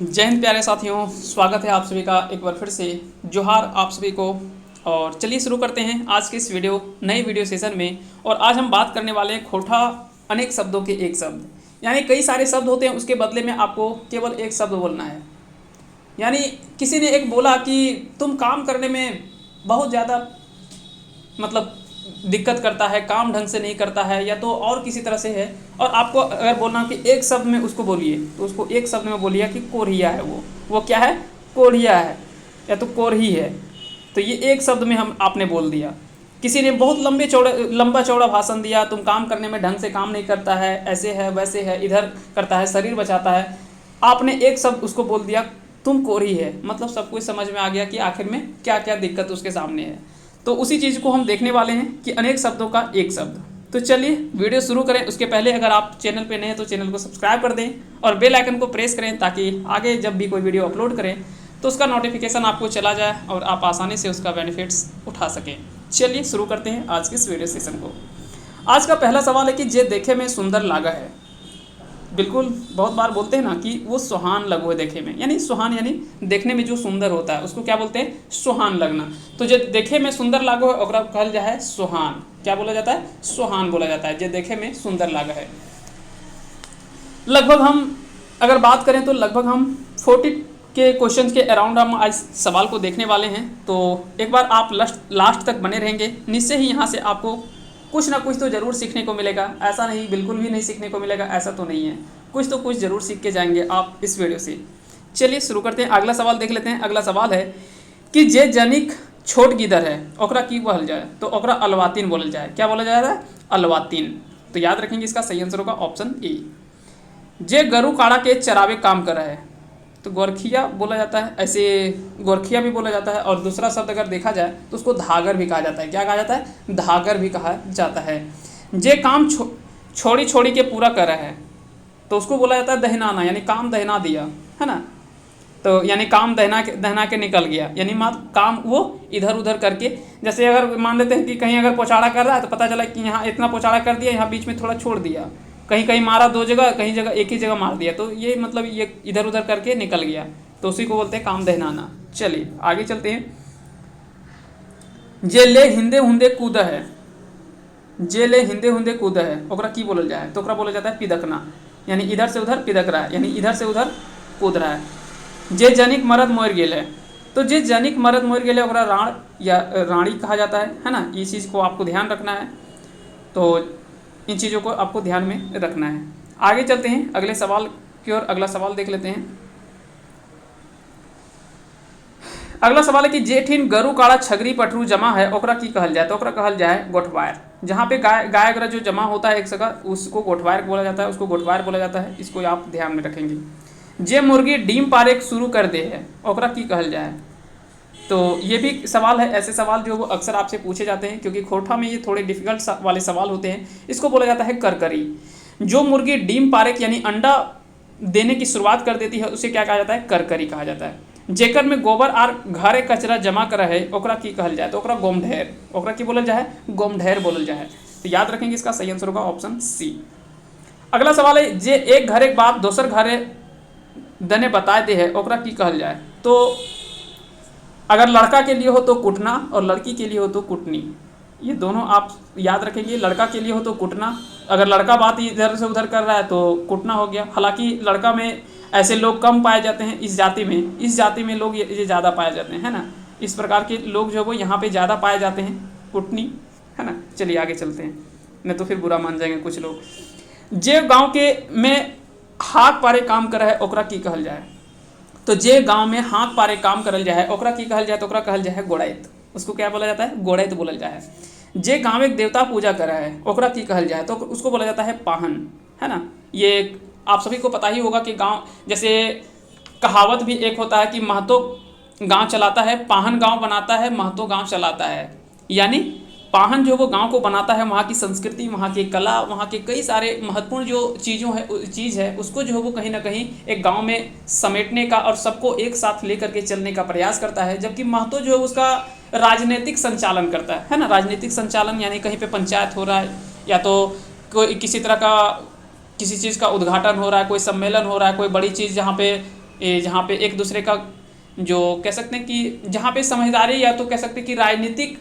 जय हिंद प्यारे साथियों, स्वागत है आप सभी का एक बार फिर से। जोहार आप सभी को। और चलिए शुरू करते हैं आज के इस नए वीडियो सेशन में। और आज हम बात करने वाले हैं खोटा अनेक शब्दों के एक शब्द। यानी कई सारे शब्द होते हैं, उसके बदले में आपको केवल एक शब्द बोलना है। यानी किसी ने एक बोला कि तुम काम करने में बहुत ज़्यादा मतलब दिक्कत करता है, काम ढंग से नहीं करता है, या तो और किसी तरह से है। और आपको अगर बोलना कि एक शब्द में उसको बोलिए, तो उसको एक शब्द में बोलिए कि कोरिया है। वो क्या है? कोरिया है या तो कोरही है। तो ये एक शब्द में हम आपने बोल दिया। किसी ने बहुत लंबा चौड़ा भाषण दिया, तुम काम करने में ढंग से काम नहीं करता है, ऐसे है वैसे है, इधर करता है, शरीर बचाता है। आपने एक शब्द उसको बोल दिया, तुम कोरही है। मतलब सब कुछ समझ में आ गया कि आखिर में क्या क्या दिक्कत उसके सामने है। तो उसी चीज़ को हम देखने वाले हैं कि अनेक शब्दों का एक शब्द। तो चलिए वीडियो शुरू करें। उसके पहले अगर आप चैनल पे नए हैं तो चैनल को सब्सक्राइब कर दें और बेल आइकन को प्रेस करें, ताकि आगे जब भी कोई वीडियो अपलोड करें तो उसका नोटिफिकेशन आपको चला जाए और आप आसानी से उसका बेनिफिट्स उठा सकें। चलिए शुरू करते हैं आज के इस वीडियो सेशन को। आज का पहला सवाल है कि जे देखे में सुंदर लागा है। बिल्कुल, बहुत बार बोलते हैं ना कि वो सुहान लगो है देखे में। यानी सुहान यानी देखने में जो सुंदर होता है उसको क्या बोलते हैं? सुहान लगना। तो जो देखे में सुंदर लागो है ओकरा कहल जाए है सुहान। क्या बोला जाता है? सुहान बोला जाता है। जो देखे में सुंदर लागा है। लगभग हम अगर बात करें तो लगभग हम 40 के क्वेश्चन के अराउंड हम आज सवाल को देखने वाले हैं। तो एक बार आप लास्ट तक बने रहेंगे, निश्चय ही यहाँ से आपको कुछ ना कुछ तो ज़रूर सीखने को मिलेगा। ऐसा नहीं बिल्कुल भी नहीं सीखने को मिलेगा, ऐसा तो नहीं है। कुछ तो कुछ ज़रूर सीख के जाएंगे आप इस वीडियो से। चलिए शुरू करते हैं, अगला सवाल देख लेते हैं। अगला सवाल है कि जे जनिक छोट गिदर है ओकरा की बोल जाए, तो ओकरा अलवातीन बोलल जाए। क्या बोला जाता है? अलवातीन। तो याद रखेंगे इसका सही आंसर होगा ऑप्शन ए। जे गरु काड़ा के चरावे काम कर रहा है, तो गोरखिया बोला जाता है। ऐसे गोरखिया भी बोला जाता है। और दूसरा शब्द अगर देखा जाए तो उसको धागर भी कहा जाता है। क्या कहा जाता है? धागर भी कहा जाता है। जे काम छोड़ी छोड़ी के पूरा कर रहा है, तो उसको बोला जाता है दहनाना। यानी काम दहना दिया है ना। तो यानी काम दहना के निकल गया। यानी काम वो इधर उधर करके, जैसे अगर मान लेते हैं कि कहीं अगर पोचाड़ा कर रहा है तो पता चला कि यहाँ इतना पोचाड़ा कर दिया, यहाँ बीच में थोड़ा छोड़ दिया, कहीं कहीं मारा दो जगह, कहीं जगह एक ही जगह मार दिया, तो ये मतलब ये इधर उधर करके निकल गया, तो उसी को बोलते हैं काम दहनाना। चलिए आगे चलते हैं। जे ले हिंदे हुंदे कूद है, जे ले हिंदे हुंदे कूद है ओकरा की बोलल जाए, तो ओकरा बोला जाता है पिदकना। यानी इधर से उधर पिदक रहा है, यानी इधर से उधर कूद रहा है। जे जनिक मरद मोर गेल है, तो जे जनिक मरद मोर गेल है ओकरा राण या रानी कहा जाता है ना। ये चीज़ को आपको ध्यान रखना है। तो इन चीज़ों को आपको ध्यान में रखना है। आगे चलते हैं अगले सवाल की ओर। अगला सवाल देख लेते हैं। अगला सवाल है कि जेठिन गरु काड़ा छगरी पटरू जमा है ओकरा की कहल जाए, तो ओकरा कहल जाए गोठवायर। जहाँ पे गाय अगर जो जमा होता है एक जगह, उसको गोठवायर बोला जाता है, उसको गोठवायर बोला जाता है। इसको आप ध्यान में रखेंगे। जे मुर्गी डीम पारे शुरू कर दे है ओकरा की कहल जाए। तो ये भी सवाल है, ऐसे सवाल जो वो अक्सर आपसे पूछे जाते हैं, क्योंकि खोटा में ये थोड़े डिफिकल्ट वाले सवाल होते हैं। इसको बोला जाता है करकरी। जो मुर्गी डीम पारेक यानी अंडा देने की शुरुआत कर देती है उसे क्या कहा जाता है? करकरी कहा जाता है। जेकर में गोबर आर घरे कचरा जमा कर रहे ओकरा की कहल जाए, तो ओकरा गोमढेर। ओकरा की बोलल जाए? गोमढेर बोलल जाए। तो याद रखेंगे इसका सही आंसर होगा ऑप्शन सी। अगला सवाल है जे एक घरे बाप दोसर घरे दने बताए दे है ओकरा की कहल जाए। तो अगर लड़का के लिए हो तो कुटना और लड़की के लिए हो तो कुटनी। ये दोनों आप याद रखेंगे। लड़का के लिए हो तो कुटना, अगर लड़का बात इधर से उधर कर रहा है तो कुटना हो गया। हालांकि लड़का में ऐसे लोग कम पाए जाते हैं इस जाति में लोग ये ज़्यादा पाए जाते हैं, है ना। इस प्रकार के लोग जो है वो यहाँ पे ज़्यादा पाए जाते हैं, कुटनी, है ना। चलिए आगे चलते हैं, नहीं तो फिर बुरा मान जाएंगे कुछ लोग। जे गाँव के में हाथ पारे काम कर रहा है ओकरा की कहल जाए, तो जे गांव में हाथ पारे काम करल जाए ओकरा की कहल जाए, तो ओकरा कहल जाए गोड़ैत। उसको क्या बोला जाता है? गोड़ैत बोलल जाए। जे गांव एक देवता पूजा कर रहा है ओकरा की कहल जाए, तो उसको बोला जाता है पाहन, है ना। ये आप सभी को पता ही होगा कि गांव, जैसे कहावत भी एक होता है कि महतो गांव चलाता है, पाहन गांव बनाता है, महतो गांव चलाता है। यानी पाहन जो वो गांव को बनाता है, वहाँ की संस्कृति, वहाँ की कला, वहाँ के कई सारे महत्वपूर्ण जो चीज़ है उसको जो है वो कहीं ना कहीं एक गांव में समेटने का और सबको एक साथ लेकर के चलने का प्रयास करता है। जबकि महतो जो है उसका राजनीतिक संचालन करता है ना। राजनीतिक संचालन यानी कहीं पे पंचायत हो रहा है, या तो कोई किसी तरह का किसी चीज़ का उद्घाटन हो रहा है, कोई सम्मेलन हो रहा है, कोई बड़ी चीज़ जहाँ पे जहाँ पे एक दूसरे का जो कह सकते हैं कि जहाँ पे समझदारी या तो कह सकते हैं कि राजनीतिक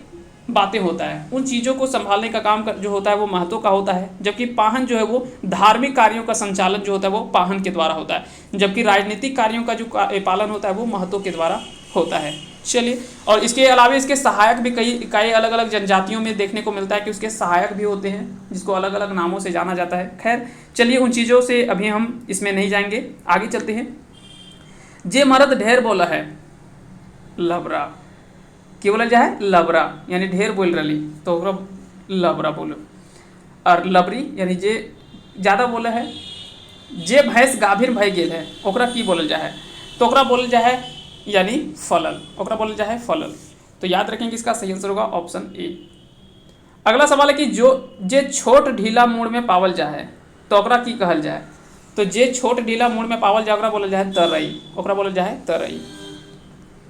बातें होता है, उन चीज़ों को संभालने का काम जो होता है वो महतो का होता है। जबकि पाहन जो है वो धार्मिक कार्यों का संचालन जो होता है वो पाहन के द्वारा होता है, जबकि राजनीतिक कार्यों का जो पालन होता है वो महतो के द्वारा होता है। चलिए, और इसके अलावा इसके सहायक भी कई अलग अलग जनजातियों में देखने को मिलता है कि उसके सहायक भी होते हैं, जिसको अलग अलग नामों से जाना जाता है। खैर चलिए, उन चीज़ों से अभी हम इसमें नहीं जाएंगे, आगे चलते हैं। जे मर्द ढेर बोला है लबरा, कि बोला जाए लबरा यानी ढेर बोल रही तो ओकरा लबरा बोलो। और लबरी यानी जे ज़्यादा बोले है। जे भैंस गाभीर भय गेल है ओकरा की बोलल जाए, तो ओकरा बोलल जाए यानी फलल, ओकरा बोलल जाए फलल। तो याद रखेंगे इसका सही आंसर होगा ऑप्शन ए। अगला सवाल है कि जे छोट ढीला मूड में पावल जाए तो ओकरा की कहल जाए, तो जे छोट ढीला मूड में पावल जाए ओकरा बोलल जाए तरई, ओकरा बोलल जाए तरई।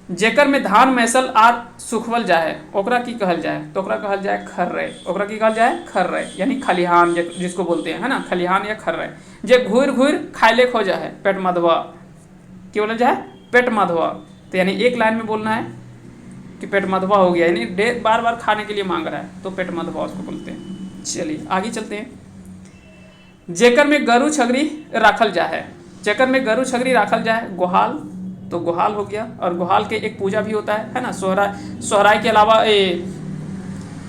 जेकर में धान मैसल आर सुखवल जाए ओकरा की कहल जाए, तो ओकरा कहल जाए खर्रे, ओकरा की कहल जाए खर्रे यानी खलिहान जिसको बोलते हैं, है ना, खलिहान या खर्रे। जे घूर घूर खाइले खो जाए पेट मधवा, की बोला जाए पेट मधवा। तो यानी एक लाइन में बोलना है कि पेट मधवा हो गया, यानी डेढ़ बार बार खाने के लिए मांग रहा है, तो पेट मधवा उसको बोलते हैं। चलिए आगे चलते हैं। जेकर में गरु छगरी राखल जाए, जेकर में गरु छगरी राखल जाए गोहाल, तो गोहाल हो गया। और गोहाल के एक पूजा भी होता है ना, सोहराय के अलावा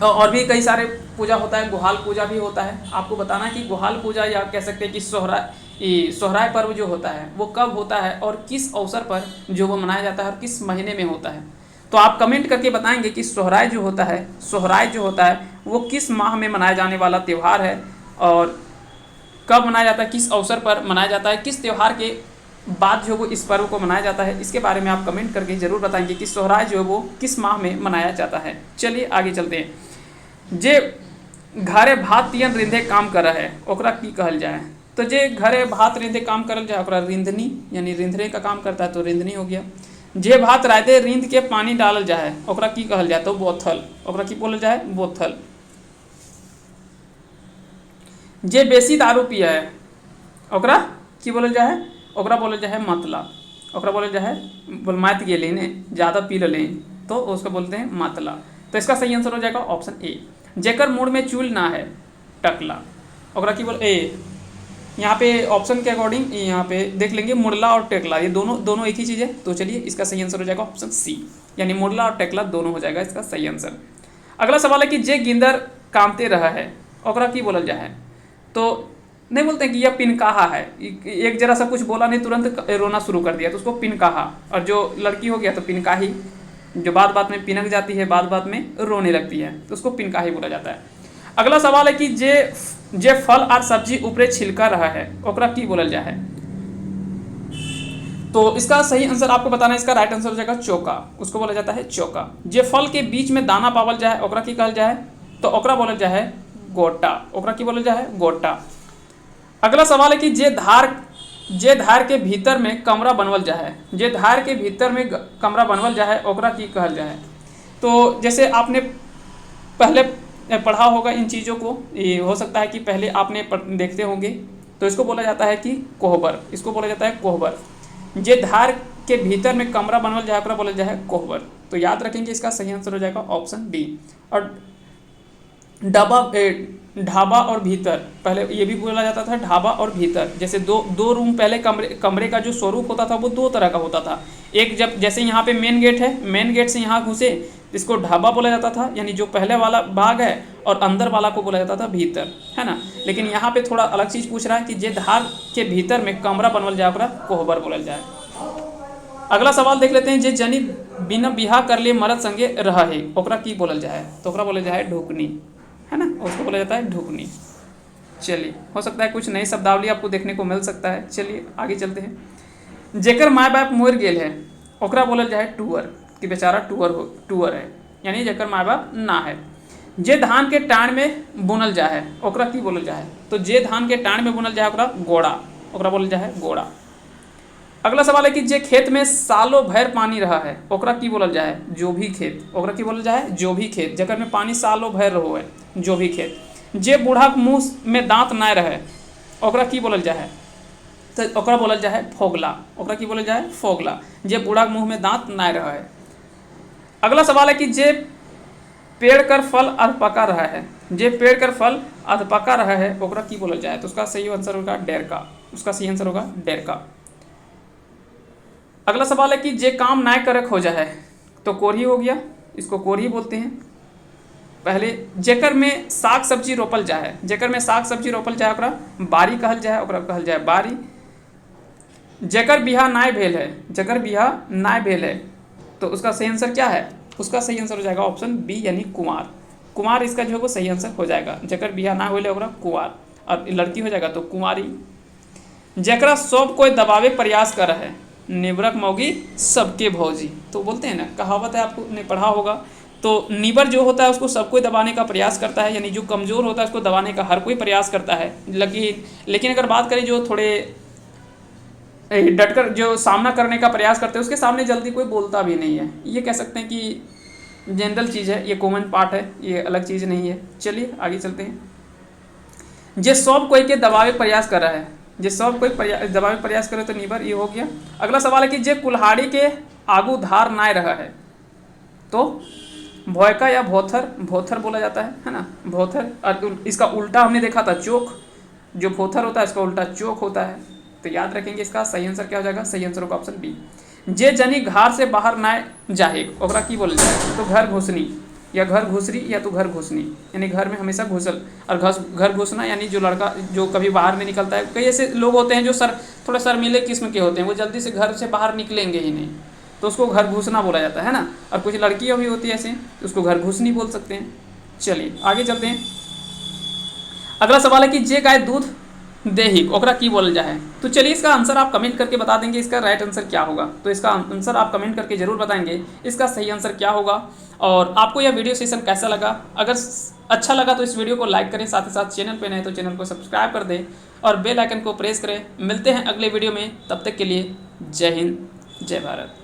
और भी कई सारे पूजा होता है, गोहाल पूजा भी होता है। आपको बताना है कि गोहाल पूजा या कह सकते हैं कि सोहराय पर्व जो होता है वो कब होता है और किस अवसर पर जो वो मनाया जाता है और किस महीने में होता है। तो आप कमेंट करके बताएंगे कि सोहराय जो होता है वो किस माह में मनाया जाने वाला त्यौहार है और कब मनाया जाता है, किस अवसर पर मनाया जाता है, किस त्यौहार के बाद जो वो इस पर्व को मनाया जाता है। इसके बारे में आप कमेंट करके ज़रूर बताएंगे कि सोहराय जो है वो किस माह में मनाया जाता है। चलिए आगे चलते हैं। जे घरे भात तियन रिंधे काम कर है ओकरा की कहल जाए, तो जे घरे भात रिंधे काम करल जाए ओकरा रिंधनी यानी रिंधने का काम करता है, तो रिंधनी हो गया। जे भात रायते रिंध के पानी डालल जाए ओकरा की कहल जाए, तो बोथल, ओकरा की बोलल जाए बोथल। जे बेसी दारू पिया है ओकरा की बोलल जाए, ओकरा बोलल जाए मतला, ओकरा बोलल जाए बोलमात गेले ने ज़्यादा पी लें तो उसको बोलते हैं मतला। तो इसका सही आंसर हो जाएगा ऑप्शन ए। जेकर मूड में चूल ना है टकला, ओकरा की बोल ए। यहाँ पे ऑप्शन के अकॉर्डिंग यहाँ पे देख लेंगे मुरला और टेकला, ये दोनों एक ही चीज़ है। तो चलिए इसका सही आंसर हो जाएगा ऑप्शन सी, यानी मुरला और टेकला दोनों हो जाएगा इसका सही आंसर। अगला सवाल है कि जे गिंदर कामते रहा है ओकरा की बोलल जाए, तो नहीं बोलते हैं कि यह पिनकाहा है, एक जरा सा कुछ बोला नहीं तुरंत रोना शुरू कर दिया तो उसको पिनकाहा। और जो लड़की हो गया तो पिनकाही, जो बात बात में पिनक जाती है, बात बात में रोने लगती है, तो उसको पिनकाही बोला जाता है। अगला सवाल है कि जे फल और सब्जी ऊपरे छिलका रहा है ओकरा की बोलल जाए, तो इसका सही आंसर आपको बताना है। इसका राइट आंसर हो जाएगा चौका, उसको बोला जाता है चौका। जे फल के बीच में दाना पावल जाए ओकरा की कहल जाए, तो ओकरा बोलल जाए गोटा, ओकरा की बोलल जाए गोटा। अगला सवाल है कि जे धार के भीतर में कमरा बनवल जाए, जे धार के भीतर में कमरा बनवल जाए ओकरा की कहल जाए। तो जैसे आपने पहले पढ़ा होगा इन चीज़ों को, ये हो सकता है कि पहले आपने देखते होंगे, तो इसको बोला जाता है कि कोहबर, इसको बोला जाता है कोहबर। जे धार के भीतर में कमरा बनवल जाए ओकरा बोला जाए कोहबर। तो याद रखेंगे इसका सही आंसर हो जाएगा ऑप्शन बी। और ढाबा और भीतर, पहले ये भी बोला जाता था ढाबा और भीतर। जैसे दो रूम पहले कमरे का जो स्वरूप होता था वो दो तरह का होता था। एक जब जैसे यहाँ पे मेन गेट है, मेन गेट से यहाँ घुसे इसको ढाबा बोला जाता था, यानी जो पहले वाला भाग है, और अंदर वाला को बोला जाता था भीतर, है ना। लेकिन यहाँ पे थोड़ा अलग चीज़ पूछ रहा है कि जे धार के भीतर में कमरा बनवल जाए ओकरा कोहबर बोलल जाए। अगला सवाल देख लेते हैं। जे जनी बिना बिहा कर लिए मर्द संगे रहा है ओकरा की बोलल जाए, तो ओकरा बोलल जाए ढुकनी, है ना, उसको बोला जाता है ढुकनी। चलिए, हो सकता है कुछ नई शब्दावली आपको देखने को मिल सकता है। चलिए आगे चलते हैं। जेकर माँ बाप मोर गेल है ओकरा बोलल जाए टूअर, कि बेचारा टूअर है, यानी जेकर माँ बाप ना है। जे धान के टाण में बुनल जाए ओकरा की बोलल जाए, तो जे धान के टाण में बुनल जाए ओकरा गोड़ा, ओकरा बोलल जाए गोड़ा। अगला सवाल है कि जे खेत में सालों भर पानी रहा है ओकरा की बोलल जाए, जो भी खेत, ओकरा की बोलल जाए जो भी खेत, जेकर में पानी सालों भर रहो है, जो भी खेत। जे बूढ़ा मुँह में दांत ना रहे ओकरा की बोलल जाए, तो ओकरा बोलल जाए फोगला। ओकरा की बोलल जाए फोगला। जे बूढ़ा मुंह में दांत ना रहा है। अगला सवाल है कि जे पेड़ कर फल अध पका रहा है, जे पेड़ कर फल अध पका रहा है ओकरा की बोलल जाए, तो उसका सही आंसर होगा डेरका। उसका सही आंसर होगा डेरका। अगला सवाल है कि जे काम ना करे खोजा है, तो कोरही हो गया, इसको कोरही बोलते हैं। पहले जेकर में साग सब्जी रोपल जाए, जेकर में साग सब्जी रोपल जाए ओकरा बारी कहल जाए, ओकरा कहल जाए बारी। जेकर बिहा नाय भेल है, जेकर बिहा नाय भेल है, तो उसका सही आंसर क्या है? उसका सही आंसर हो जाएगा ऑप्शन बी यानी कुमार। कुमार इसका जो है वो सही आंसर हो जाएगा। जेकर बिहा ना होले ओकरा कुवार, और लड़की हो जाएगा तो कुमारी। जेकरा सब कोई दबावे प्रयास कर है, निबरक मौगी सबके भौजी। तो बोलते हैं ना, कहावत है, आपको ने पढ़ा होगा। तो निबर जो होता है उसको सब कोई दबाने का प्रयास करता है, यानी जो कमज़ोर होता है उसको दबाने का हर कोई प्रयास करता है। लेकिन अगर बात करें जो थोड़े डटकर जो सामना करने का प्रयास करते हैं, उसके सामने जल्दी कोई बोलता भी नहीं है। ये कह सकते हैं कि जनरल चीज़ है, ये कॉमन पार्ट है, ये अलग चीज़ नहीं है। चलिए आगे चलते हैं। जे सब कोई के दबावे प्रयास कर रहा है, जे सब कोई दबावे प्रयास करे तो निबर, ये हो गया। अगला सवाल है कि जे कुल्हाड़ी के आगू धार ना रहा है, तो भौयका या भोथर, भोथर बोला जाता है ना, भोथर। और इसका उल्टा हमने देखा था चोक, जो भोथर होता है इसका उल्टा चोक होता है। तो याद रखेंगे, इसका सही आंसर क्या हो जाएगा? सही आंसर होगा ऑप्शन बी। जे जनी घर से बाहर ना जाए ओकरा की बोल जाए, तो घर घुसनी या घर घुसरी या तो घर घुसनी, यानी घर में हमेशा घुसल। और घर घुसना यानी जो लड़का जो कभी बाहर नहीं निकलता है। कई ऐसे लोग होते हैं जो थोड़े शर्मीले किस्म के होते हैं, वो जल्दी से घर से बाहर निकलेंगे ही नहीं, तो उसको घर घुसना बोला जाता है ना। और कुछ लड़कियाँ भी होती है ऐसे, तो उसको घर घुसनी बोल सकते हैं। चलिए आगे चलते हैं। अगला सवाल है कि जे गाय दूध देही ओकरा की बोल जाए। तो चलिए इसका आंसर आप कमेंट करके बता देंगे, इसका राइट आंसर क्या होगा। तो इसका आंसर आप कमेंट करके जरूर बताएंगे इसका सही आंसर क्या होगा। और आपको यह वीडियो सेशन कैसा लगा? अगर अच्छा लगा तो इस वीडियो को लाइक करें, साथ ही साथ चैनल पे नए तो चैनल को सब्सक्राइब कर दें और बेल आइकन को प्रेस करें। मिलते हैं अगले वीडियो में, तब तक के लिए जय हिंद, जय भारत।